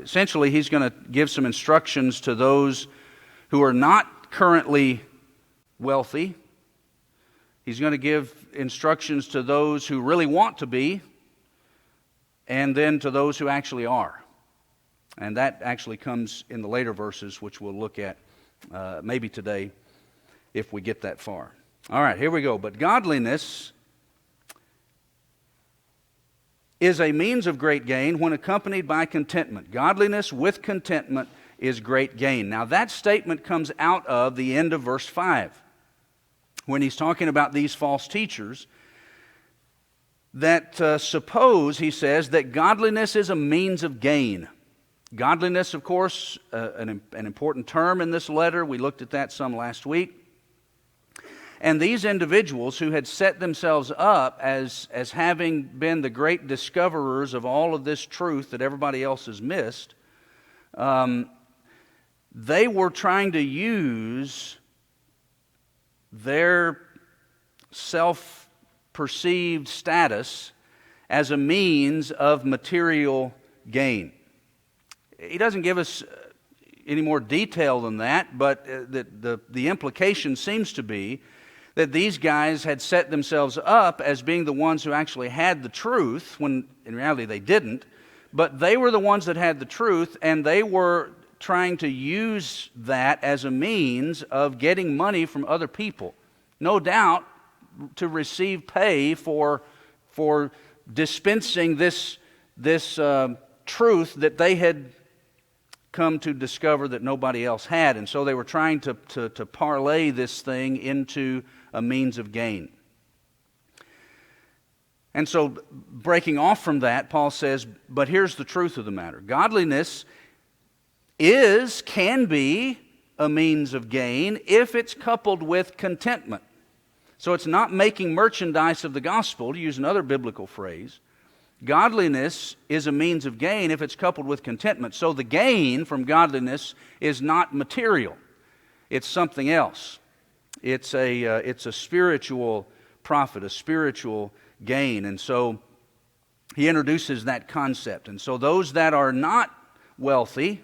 essentially he's going to give some instructions to those who are not currently wealthy. He's going to give instructions to those who really want to be, and then to those who actually are. And that actually comes in the later verses, which we'll look at maybe today if we get that far. All right, here we go. But godliness is a means of great gain when accompanied by contentment. Godliness with contentment is great gain. Now that statement comes out of the end of verse 5, when he's talking about these false teachers that suppose, he says, that godliness is a means of gain. Godliness, of course, an important term in this letter. We looked at that some last week. And these individuals who had set themselves up as having been the great discoverers of all of this truth that everybody else has missed, they were trying to use their self-perceived status as a means of material gain. He doesn't give us any more detail than that, but the implication seems to be that these guys had set themselves up as being the ones who actually had the truth, when in reality they didn't, but they were the ones that had the truth, and they were trying to use that as a means of getting money from other people. No doubt to receive pay for dispensing this truth that they had come to discover that nobody else had. And so they were trying to parlay this thing into a means of gain. And so breaking off from that, Paul says, but here's the truth of the matter. Godliness can be a means of gain if it's coupled with contentment. So it's not making merchandise of the gospel, to use another biblical phrase. Godliness is a means of gain if it's coupled with contentment. So the gain from godliness is not material. It's something else. It's a spiritual profit, a spiritual gain. And so he introduces that concept. And so those that are not wealthy,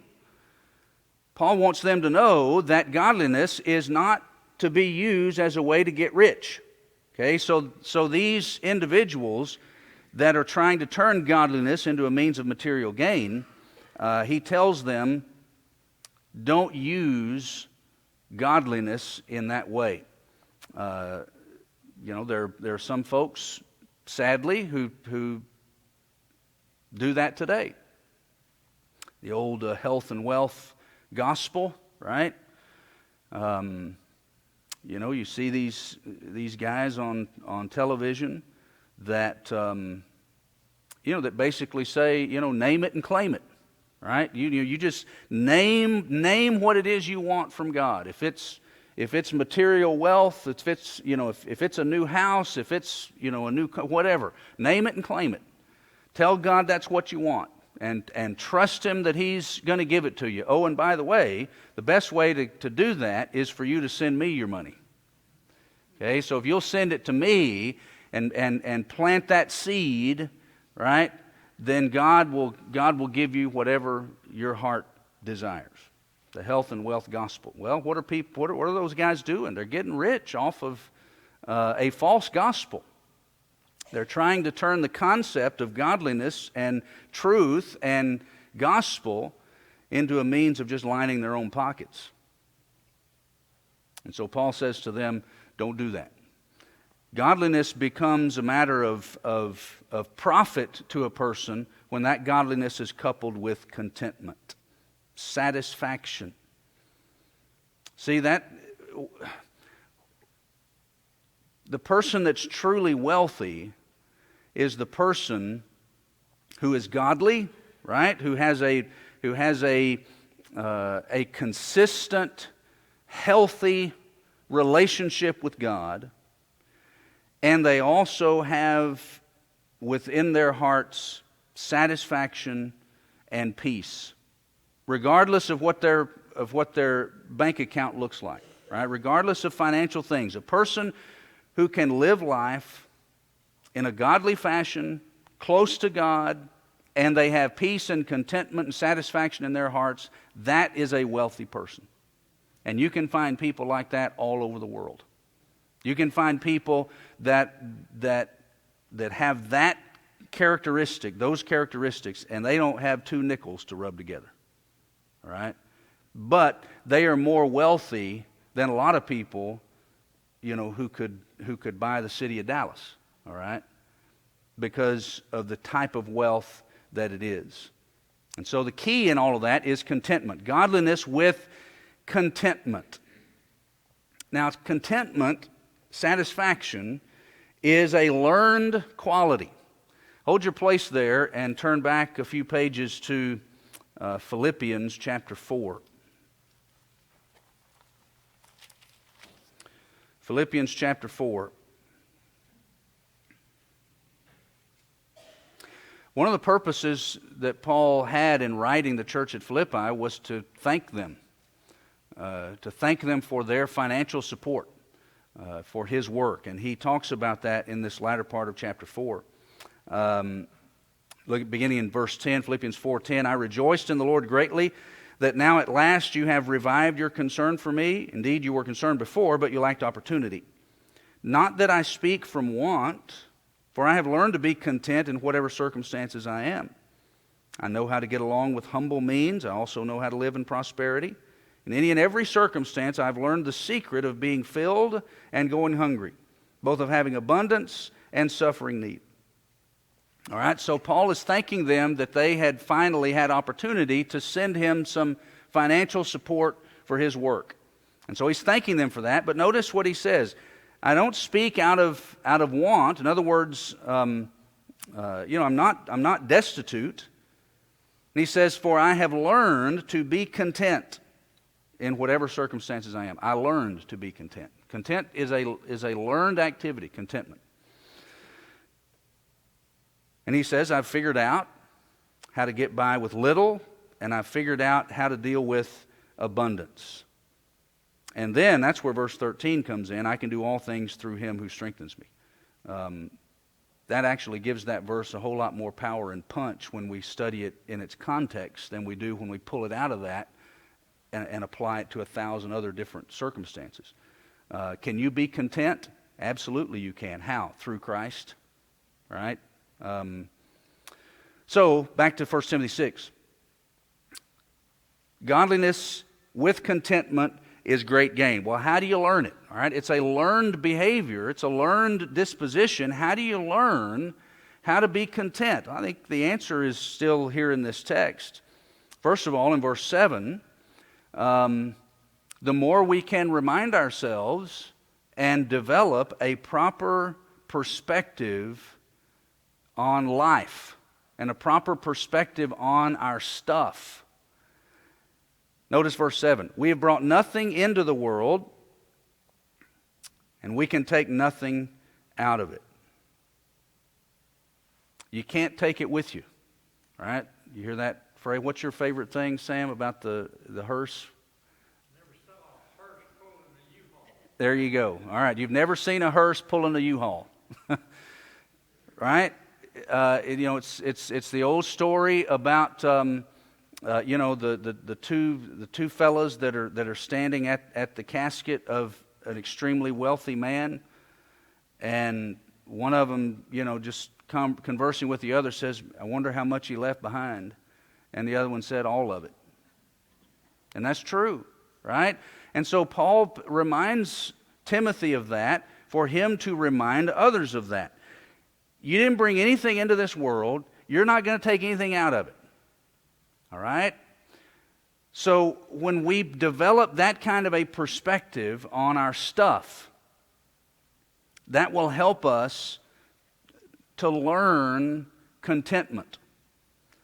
Paul wants them to know that godliness is not to be used as a way to get rich. Okay, so these individuals that are trying to turn godliness into a means of material gain, he tells them, don't use godliness in that way. There are some folks, sadly, who do that today. The old health and wealth gospel, right? You see these guys on television that that basically say, name it and claim it, right? You just name what it is you want from God. If it's material wealth, if it's a new house, if it's a new whatever, name it and claim it. Tell God that's what you want, and trust Him that He's going to give it to you. Oh, and by the way, the best way to do that is for you to send me your money. Okay, so if you'll send it to me and plant that seed, right, then God will give you whatever your heart desires. The health and wealth gospel. Well, what are those guys doing? They're getting rich off of a false gospel. They're trying to turn the concept of godliness and truth and gospel into a means of just lining their own pockets. And so Paul says to them, don't do that. Godliness becomes a matter of profit to a person when that godliness is coupled with contentment, satisfaction. See, that the person that's truly wealthy is the person who is godly, right? Who has a consistent, healthy relationship with God, and they also have within their hearts satisfaction and peace, regardless of what their bank account looks like, right? Regardless of financial things. A person who can live life in a godly fashion, close to God, and they have peace and contentment and satisfaction in their hearts, that is a wealthy person. And you can find people like that all over the world. You can find people that have that characteristic, those characteristics, and they don't have two nickels to rub together. All right? But they are more wealthy than a lot of people, who could buy the city of Dallas. All right? Because of the type of wealth that it is. And so the key in all of that is contentment. Godliness with contentment. Now, contentment, satisfaction, is a learned quality. Hold your place there and turn back a few pages to Philippians chapter 4. Philippians chapter 4. One of the purposes that Paul had in writing the church at Philippi was to thank them for their financial support for his work. And he talks about that in this latter part of chapter 4. Beginning in verse 10, Philippians 4:10, I rejoiced in the Lord greatly that now at last you have revived your concern for me. Indeed, you were concerned before, but you lacked opportunity. Not that I speak from want, for I have learned to be content in whatever circumstances I am. I know how to get along with humble means. I also know how to live in prosperity. In any and every circumstance, I've learned the secret of being filled and going hungry, both of having abundance and suffering need. All right, so Paul is thanking them that they had finally had opportunity to send him some financial support for his work. And so he's thanking them for that. But notice what he says. I don't speak out of want. In other words, I'm not destitute. And he says, for I have learned to be content in whatever circumstances I am. I learned to be content. Content is a learned activity, contentment. And he says, I've figured out how to get by with little, and I've figured out how to deal with abundance. And then that's where verse 13 comes in. I can do all things through him who strengthens me. That actually gives that verse a whole lot more power and punch when we study it in its context than we do when we pull it out of that and apply it to 1,000 other different circumstances. Can you be content? Absolutely you can. How? Through Christ. All right? So, back to 1 Timothy 6. Godliness with contentment is great gain. Well, how do you learn it? All right, it's a learned behavior. It's a learned disposition. How do you learn how to be content? I think the answer is still here in this text. First of all, in verse 7, the more we can remind ourselves and develop a proper perspective on life and a proper perspective on our stuff. Notice verse 7. We have brought nothing into the world, and we can take nothing out of it. You can't take it with you. All right? You hear that phrase? What's your favorite thing, Sam, about the hearse? Never saw a hearse pulling a U-Haul. There you go. All right. You've never seen a hearse pulling a U-Haul. Right? It's the old story about the two fellas that are standing at the casket of an extremely wealthy man, and one of them, just conversing with the other says, I wonder how much he left behind. And the other one said, all of it. And that's true, right? And so Paul reminds Timothy of that for him to remind others of that. You didn't bring anything into this world. You're not going to take anything out of it. All right? So when we develop that kind of a perspective on our stuff, that will help us to learn contentment.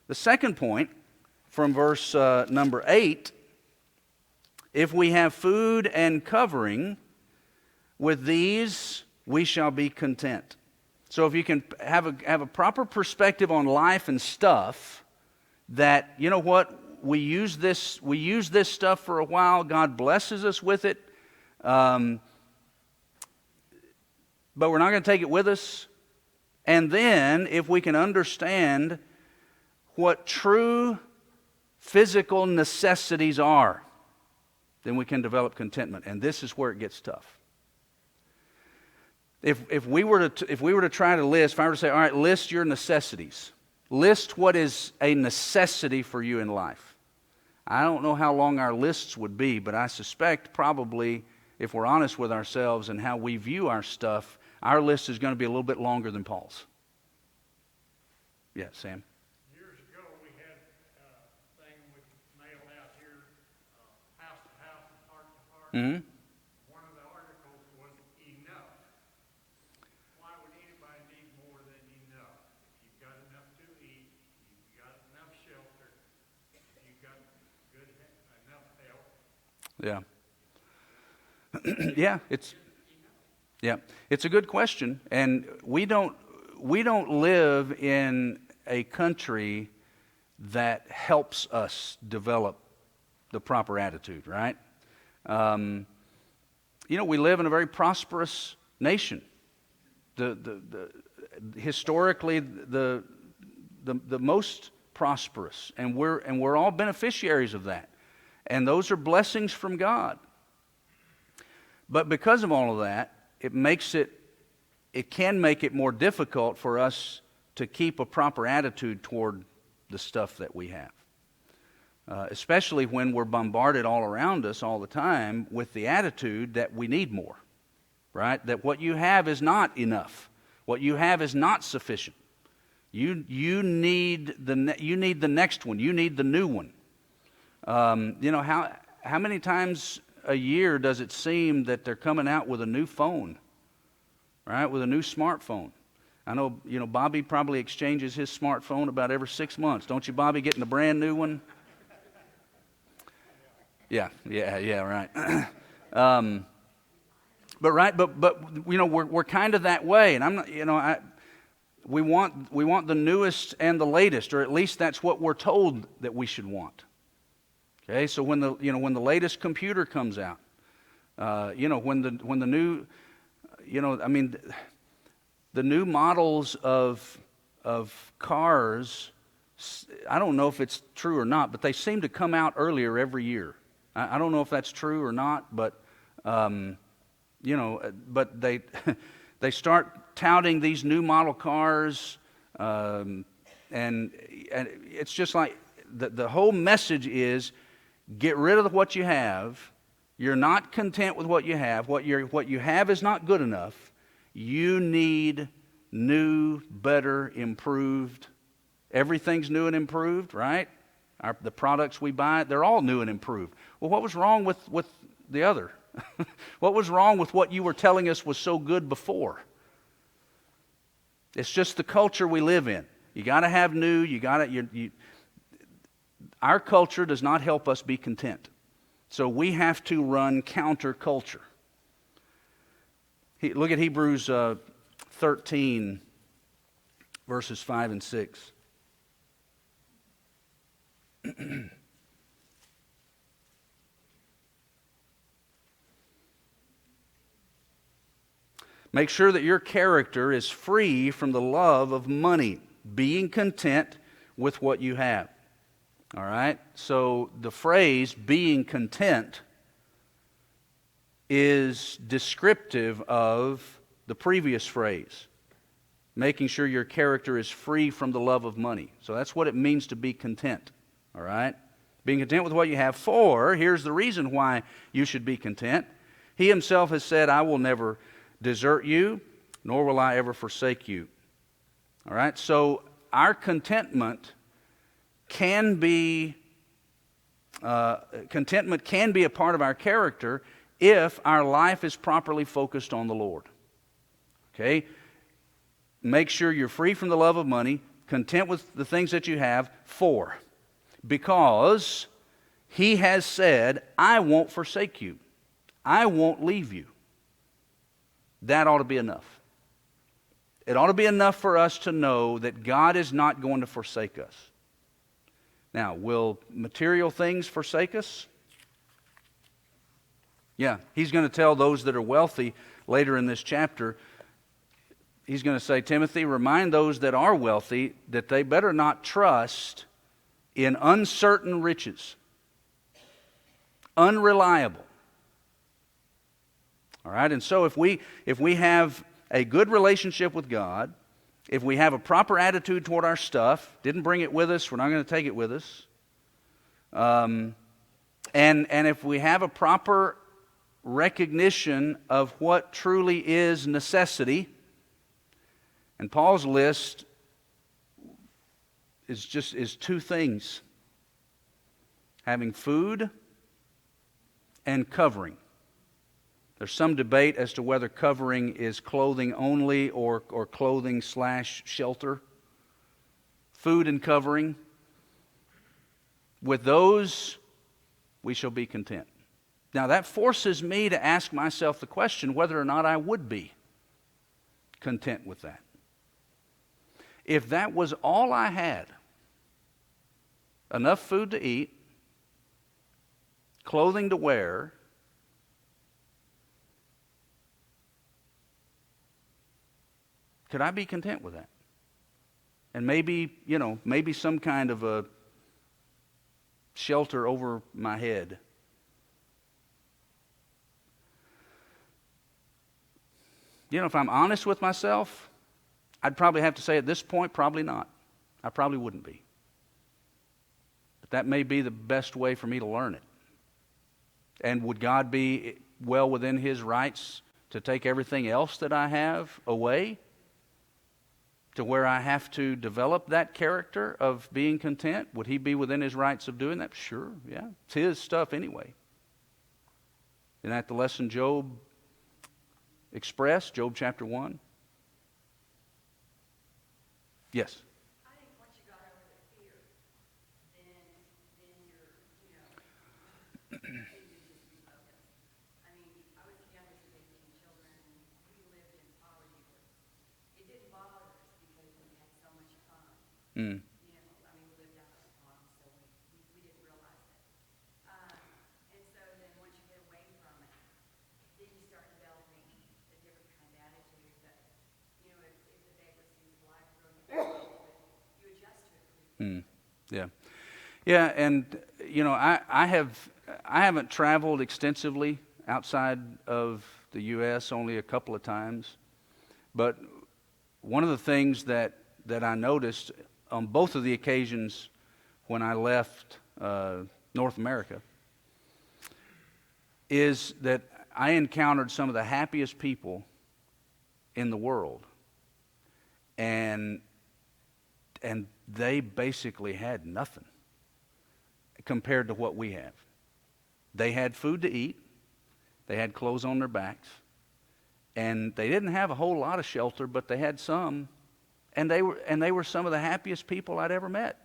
The second point from verse number 8, if we have food and covering, with these we shall be content. So if you can have a proper perspective on life and stuff, that, you know what, we use this stuff for a while, God blesses us with it, but we're not going to take it with us. And then if we can understand what true physical necessities are, then we can develop contentment. And this is where it gets tough. If we were to try to list, if I were to say, all right, list your necessities. List what is a necessity for you in life. I don't know how long our lists would be, but I suspect probably, if we're honest with ourselves and how we view our stuff, our list is going to be a little bit longer than Paul's. Yeah, Sam? Years ago, we had a thing we mailed out here, house to house and heart to heart. Mm-hmm. One of the articles was enough. Why would anybody need more than enough? If you've got enough to eat, you've got enough shelter, you've got enough help. Yeah. It's a good question, and we don't live in a country that helps us develop the proper attitude, right? We live in a very prosperous nation. Historically the most prosperous, and we're all beneficiaries of that, and those are blessings from God. But because of all of that, it can make it more difficult for us to keep a proper attitude toward the stuff that we have. Especially when we're bombarded all around us all the time with the attitude that we need more, right? That what you have is not enough. What you have is not sufficient. You need the next one. You need the new one. How many times a year does it seem that they're coming out with a new phone, right? With a new smartphone. I know, Bobby probably exchanges his smartphone about every 6 months. Don't you, Bobby, getting a brand new one? Yeah, right. But we're kind of that way, and I'm not, we want the newest and the latest, or at least that's what we're told that we should want. Okay, so when the latest computer comes out, when the new, the new models of cars, I don't know if it's true or not, but they seem to come out earlier every year. I don't know if that's true or not, but but they start touting these new model cars, and it's just like the whole message is, get rid of what you have. You're not content with what you have. What you have is not good enough. You need new, better, improved. Everything's new and improved, right? The products we buy, they're all new and improved. Well, what was wrong with the other? What was wrong with what you were telling us was so good before? It's just the culture we live in. You got to have new. Our culture does not help us be content. So we have to run counterculture. Look at Hebrews 13, verses 5 and 6. Make sure that your character is free from the love of money, being content with what you have. All right? So the phrase being content is descriptive of the previous phrase, making sure your character is free from the love of money. So that's what it means to be content. All right? Being content with what you have. For, here's the reason why you should be content. He himself has said, I will never desert you, nor will I ever forsake you. All right? So our contentment can be a part of our character if our life is properly focused on the Lord. Okay? Make sure you're free from the love of money, content with the things that you have, because He has said, I won't forsake you. I won't leave you. That ought to be enough. It ought to be enough for us to know that God is not going to forsake us. Now, will material things forsake us? Yeah, He's going to tell those that are wealthy later in this chapter, he's going to say, Timothy, remind those that are wealthy that they better not trust in uncertain riches, unreliable. All right, and so if we have a good relationship with God, if we have a proper attitude toward our stuff, didn't bring it with us, we're not going to take it with us, and if we have a proper recognition of what truly is necessity, and Paul's list is two things: having food and covering. There's some debate as to whether covering is clothing only or clothing/shelter. Food and covering. With those, we shall be content. Now that forces me to ask myself the question whether or not I would be content with that. If that was all I had, enough food to eat, clothing to wear, could I be content with that? And maybe some kind of a shelter over my head. If I'm honest with myself, I'd probably have to say at this point, probably not. I probably wouldn't be. But that may be the best way for me to learn it. And would God be well within His rights to take everything else that I have away, to where I have to develop that character of being content? Would He be within His rights of doing that? Sure, yeah. It's His stuff anyway. Isn't that the lesson Job expressed? Job chapter 1? Yes? I think once you got over the fear, then you're, you can just be focused. I mean, I was the youngest of 18 children. We lived in poverty, but it didn't bother us because we had so much fun. Mm. We lived out on a farm, so we didn't realize it. And so then once you get away from it, then you start developing a different kind of attitude that, if the beggar sees the life growing, you adjust to it. Yeah. Yeah, and I haven't traveled extensively outside of the U.S. only a couple of times, but one of the things that I noticed on both of the occasions when I left North America is that I encountered some of the happiest people in the world, and they basically had nothing compared to what we have. They had food to eat, they had clothes on their backs, and they didn't have a whole lot of shelter, but they had some, and they were some of the happiest people I'd ever met.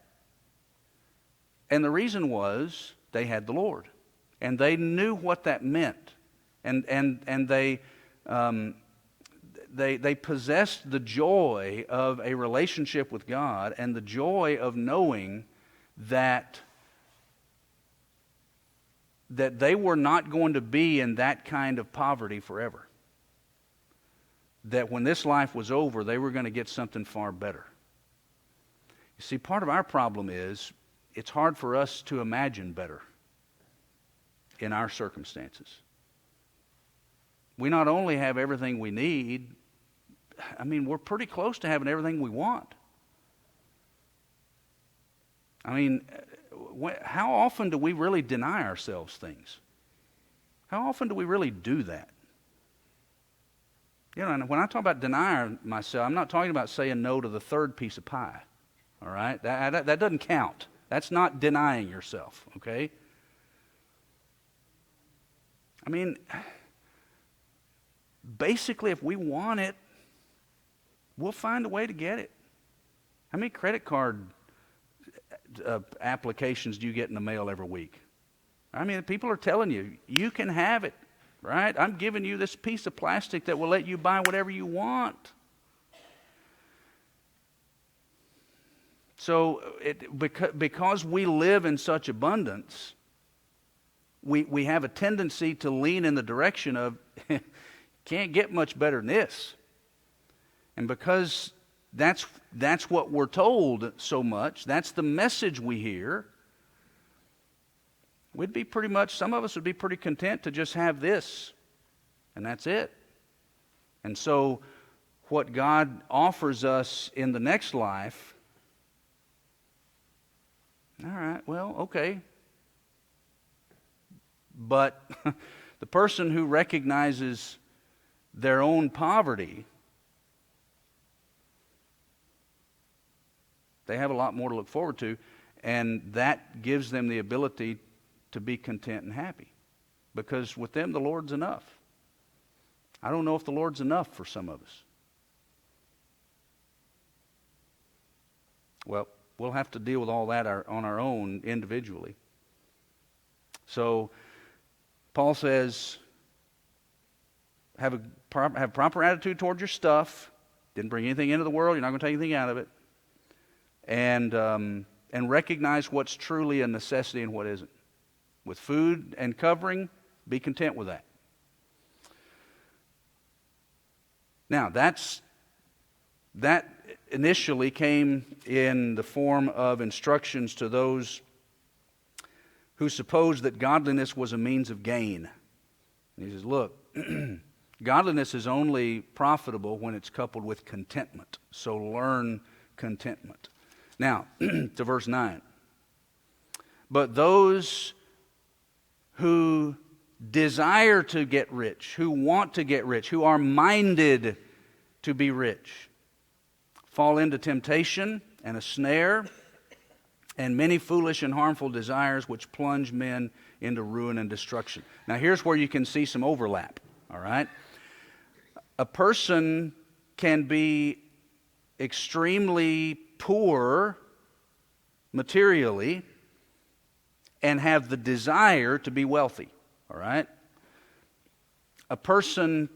And the reason was they had the Lord, and they knew what that meant, and they possessed the joy of a relationship with God and the joy of knowing that they were not going to be in that kind of poverty forever. That when this life was over, they were going to get something far better. You see, part of our problem is it's hard for us to imagine better in our circumstances. We not only have everything we need, we're pretty close to having everything we want. How often do we really deny ourselves things? How often do we really do that? And when I talk about denying myself, I'm not talking about saying no to the third piece of pie. All right? That doesn't count. That's not denying yourself, okay? Basically, if we want it, we'll find a way to get it. How many credit card applications do you get in the mail every week? People are telling you, you can have it, right? I'm giving you this piece of plastic that will let you buy whatever you want. So, because we live in such abundance, we have a tendency to lean in the direction of, can't get much better than this. And because that's what we're told so much, that's the message we hear, we'd be pretty much, some of us would be pretty content to just have this, and that's it. And so what God offers us in the next life, all right, well, okay. But the person who recognizes their own poverty, they have a lot more to look forward to, and that gives them the ability to be content and happy. Because with them, the Lord's enough. I don't know if the Lord's enough for some of us. Well, we'll have to deal with all that on our own individually. So, Paul says, have proper attitude toward your stuff. Didn't bring anything into the world. You're not going to take anything out of it. And recognize what's truly a necessity and what isn't. With food and covering, be content with that. Now, that initially came in the form of instructions to those who supposed that godliness was a means of gain. And he says, look, godliness is only profitable when it's coupled with contentment. So learn contentment. Now, to verse 9. But those who desire to get rich, who want to get rich, who are minded to be rich, fall into temptation and a snare and many foolish and harmful desires which plunge men into ruin and destruction. Now here's where you can see some overlap, all right? A person can be extremely poor materially and have the desire to be wealthy, all right? A person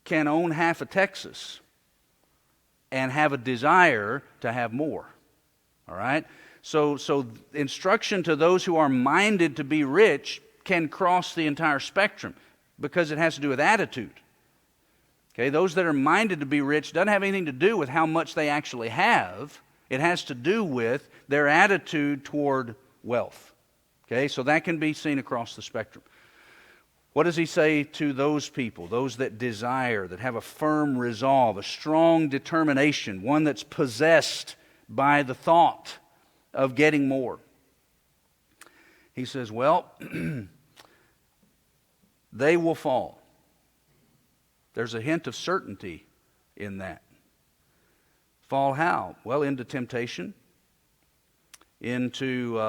can own half of Texas and have a desire to have more, all right? So instruction to those who are minded to be rich can cross the entire spectrum because it has to do with attitude. Okay, those that are minded to be rich doesn't have anything to do with how much they actually have. It has to do with their attitude toward wealth. Okay, so that can be seen across the spectrum. What does he say to those people, those that desire, that have a firm resolve, a strong determination, one that's possessed by the thought of getting more? He says, well, they will fall. There's a hint of certainty in that. Fall how? Well, into temptation, into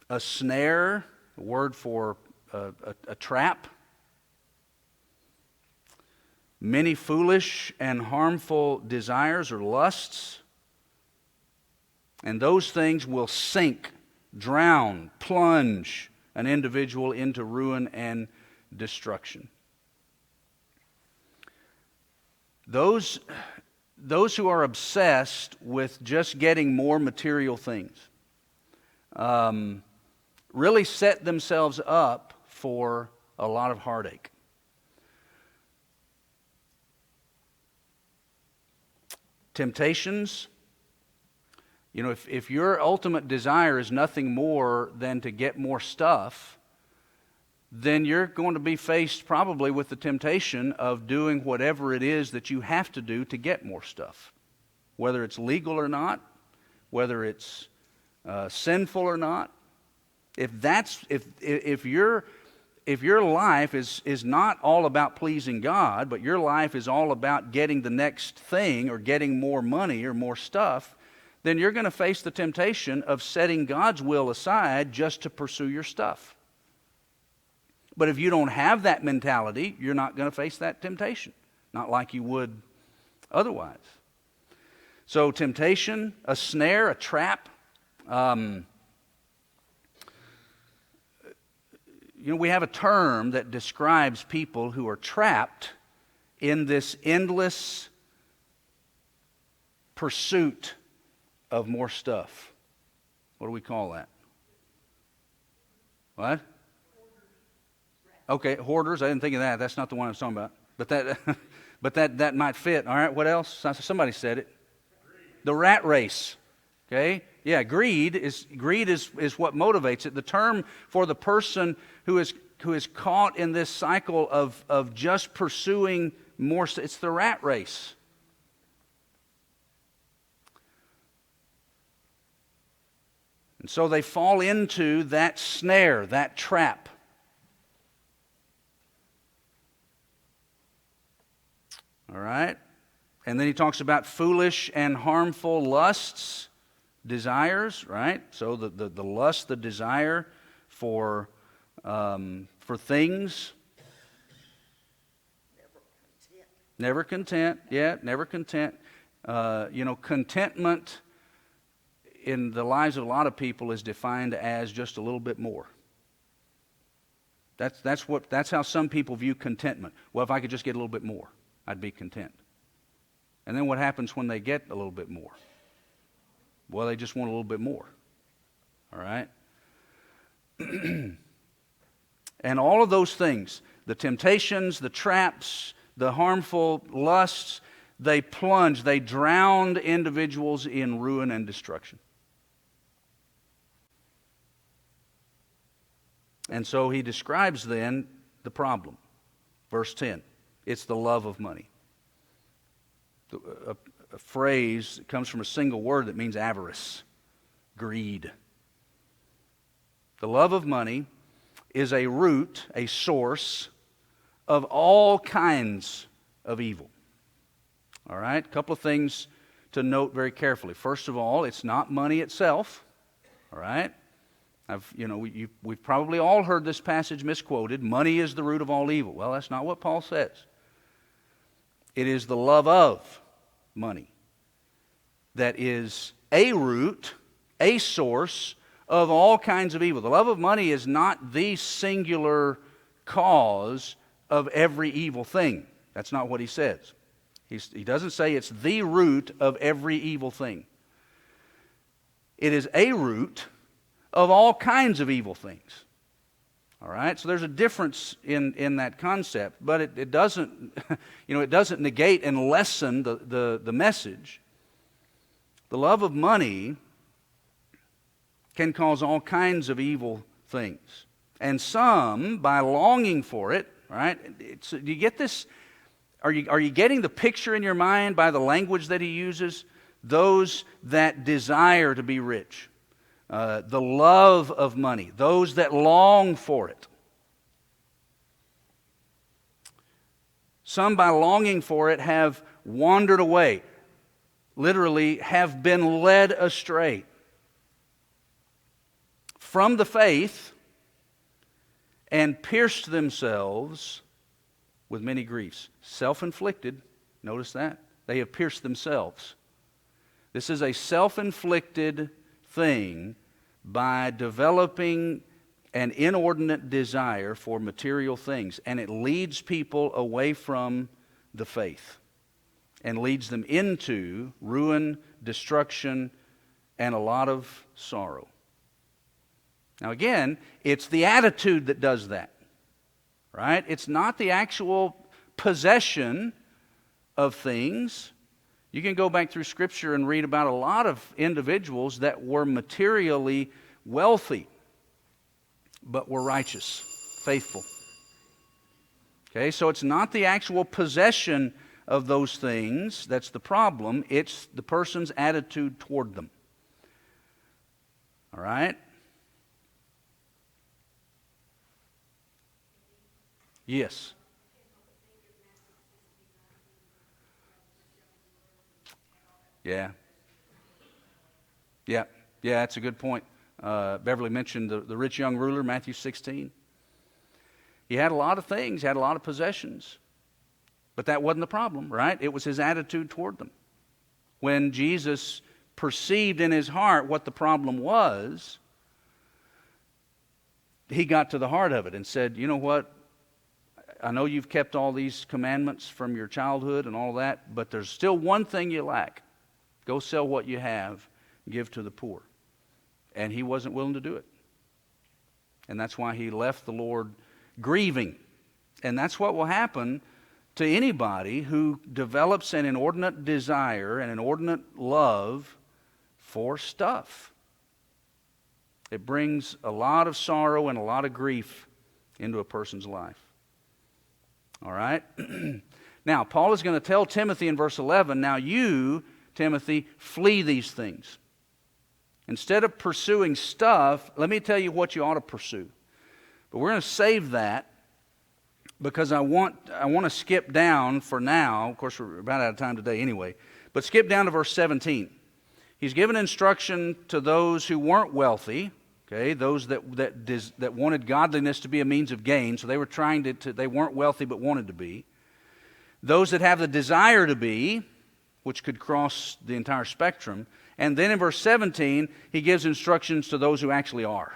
a snare, a word for a trap, many foolish and harmful desires or lusts, and those things will sink, drown, plunge an individual into ruin and destruction. Those who are obsessed with just getting more material things really set themselves up for a lot of heartache. Temptations, if your ultimate desire is nothing more than to get more stuff, then you're going to be faced probably with the temptation of doing whatever it is that you have to do to get more stuff. Whether it's legal or not, whether it's sinful or not. If your life is not all about pleasing God, but your life is all about getting the next thing or getting more money or more stuff, then you're going to face the temptation of setting God's will aside just to pursue your stuff. But if you don't have that mentality, you're not going to face that temptation. Not like you would otherwise. So temptation, a snare, a trap. We have a term that describes people who are trapped in this endless pursuit of more stuff. What do we call that? What? Okay, hoarders. I didn't think of that. That's not the one I was talking about. But But that might fit. All right, what else? Somebody said it. The rat race. Okay? Yeah, greed is what motivates it. The term for the person who is caught in this cycle of just pursuing more, it's the rat race. And so they fall into that snare, that trap. All right? And then he talks about foolish and harmful lusts, desires, right? So the lust, the desire for things. Never content. Yeah, never content. Contentment in the lives of a lot of people is defined as just a little bit more. That's how some people view contentment. Well, if I could just get a little bit more, I'd be content. And then what happens when they get a little bit more? Well, they just want a little bit more. All right? And all of those things, the temptations, the traps, the harmful lusts, they drown individuals in ruin and destruction. And so he describes then the problem. Verse 10, it's the love of money. A phrase that comes from a single word that means avarice, greed. The love of money is a root, a source of all kinds of evil. All right, a couple of things to note very carefully. First of all, it's not money itself. All right, we've probably all heard this passage misquoted. Money is the root of all evil. Well, that's not what Paul says. It is the love of money that is a root, a source of all kinds of evil. The love of money is not the singular cause of every evil thing. That's not what he says. He doesn't say it's the root of every evil thing. It is a root of all kinds of evil things. All right, so there's a difference in that concept, but it doesn't, it doesn't negate and lessen the message. The love of money can cause all kinds of evil things, and some, by longing for it, right? Do you get this? Are you getting the picture in your mind by the language that he uses? Those that desire to be rich. The love of money, those that long for it. Some, by longing for it, have wandered away, literally have been led astray from the faith and pierced themselves with many griefs. Self-inflicted, notice that. They have pierced themselves. This is a self-inflicted thing by developing an inordinate desire for material things, and it leads people away from the faith and leads them into ruin, destruction, and a lot of sorrow. Now again, it's the attitude that does that, right? It's not the actual possession of things. You can go back through Scripture and read about a lot of individuals that were materially wealthy, but were righteous, faithful. Okay, so it's not the actual possession of those things that's the problem. It's the person's attitude toward them. All right? Yes. Yeah. Yeah, that's a good point. Beverly mentioned the rich young ruler, Matthew 16. He had a lot of things, had a lot of possessions. But that wasn't the problem, right? It was his attitude toward them. When Jesus perceived in his heart what the problem was, he got to the heart of it and said, you know what? I know you've kept all these commandments from your childhood and all that, but there's still one thing you lack. Go sell what you have, give to the poor. And he wasn't willing to do it. And that's why he left the Lord grieving. And that's what will happen to anybody who develops an inordinate desire and an inordinate love for stuff. It brings a lot of sorrow and a lot of grief into a person's life. All right? Now, Paul is going to tell Timothy in verse 11, now you, Timothy, flee these things. Instead of pursuing stuff, let me tell you what you ought to pursue. But we're going to save that because I want to skip down for now. Of course, we're about out of time today anyway. But skip down to verse 17. He's given instruction to those who weren't wealthy, okay, those that wanted godliness to be a means of gain. So they were trying to they weren't wealthy but wanted to be. Those that have the desire to be, which could cross the entire spectrum. And then in verse 17, he gives instructions to those who actually are,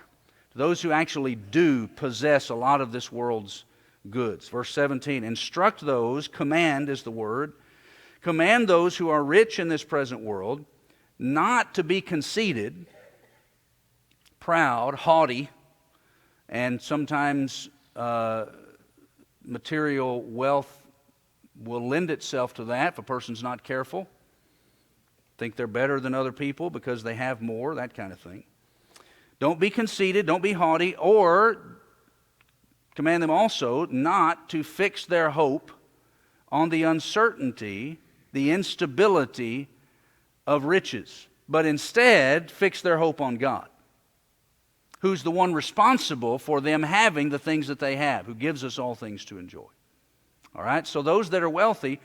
to those who actually do possess a lot of this world's goods. Verse 17, instruct those, command is the word, command those who are rich in this present world not to be conceited, proud, haughty, and sometimes material wealth will lend itself to that if a person's not careful. Think they're better than other people because they have more, that kind of thing. Don't be conceited, don't be haughty, or command them also not to fix their hope on the uncertainty, the instability of riches, but instead fix their hope on God, who's the one responsible for them having the things that they have, who gives us all things to enjoy. All right, so those that are wealthy,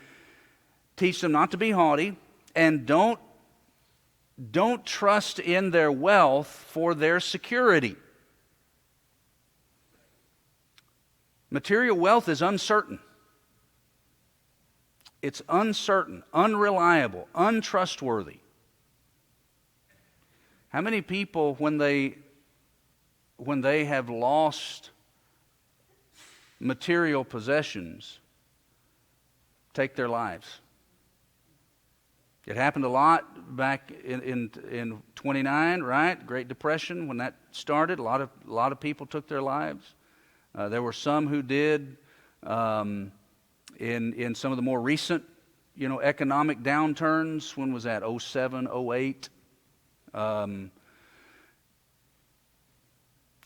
teach them not to be haughty, and don't trust in their wealth for their security. Material wealth is uncertain. It's uncertain, unreliable, untrustworthy. How many people, when they have lost material possessions, take their lives? It happened a lot back in 29, right? Great Depression, when that started, a lot of people took their lives. There were some who did in some of the more recent, economic downturns. When was that? 07, 08.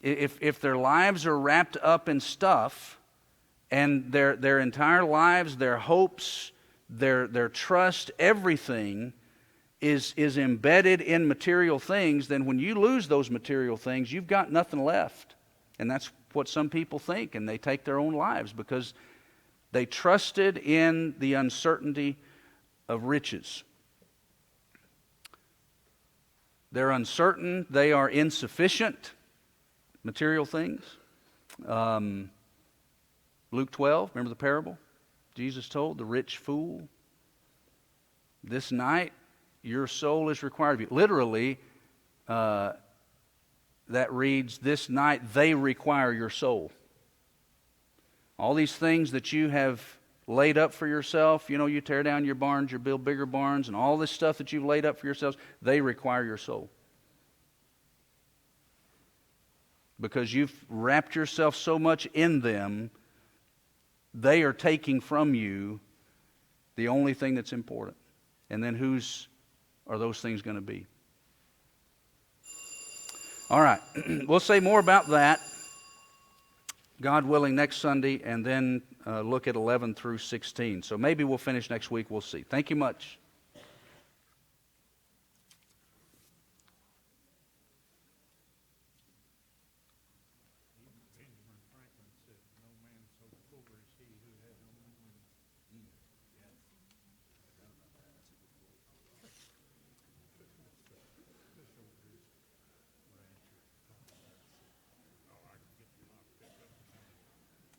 If their lives are wrapped up in stuff, and their entire lives, their hopes, their trust, everything is embedded in material things, then when you lose those material things, you've got nothing left. And that's what some people think, and they take their own lives because they trusted in the uncertainty of riches. They're uncertain, they are insufficient, material things. Luke 12, remember the parable? Jesus told the rich fool, this night your soul is required of you. Literally, that reads, this night they require your soul. All these things that you have laid up for yourself, you tear down your barns, you build bigger barns, and all this stuff that you've laid up for yourselves, they require your soul. Because you've wrapped yourself so much in them, they are taking from you the only thing that's important. And then whose are those things going to be? All right. We'll say more about that, God willing, next Sunday, and then look at 11 through 16. So maybe we'll finish next week. We'll see. Thank you much.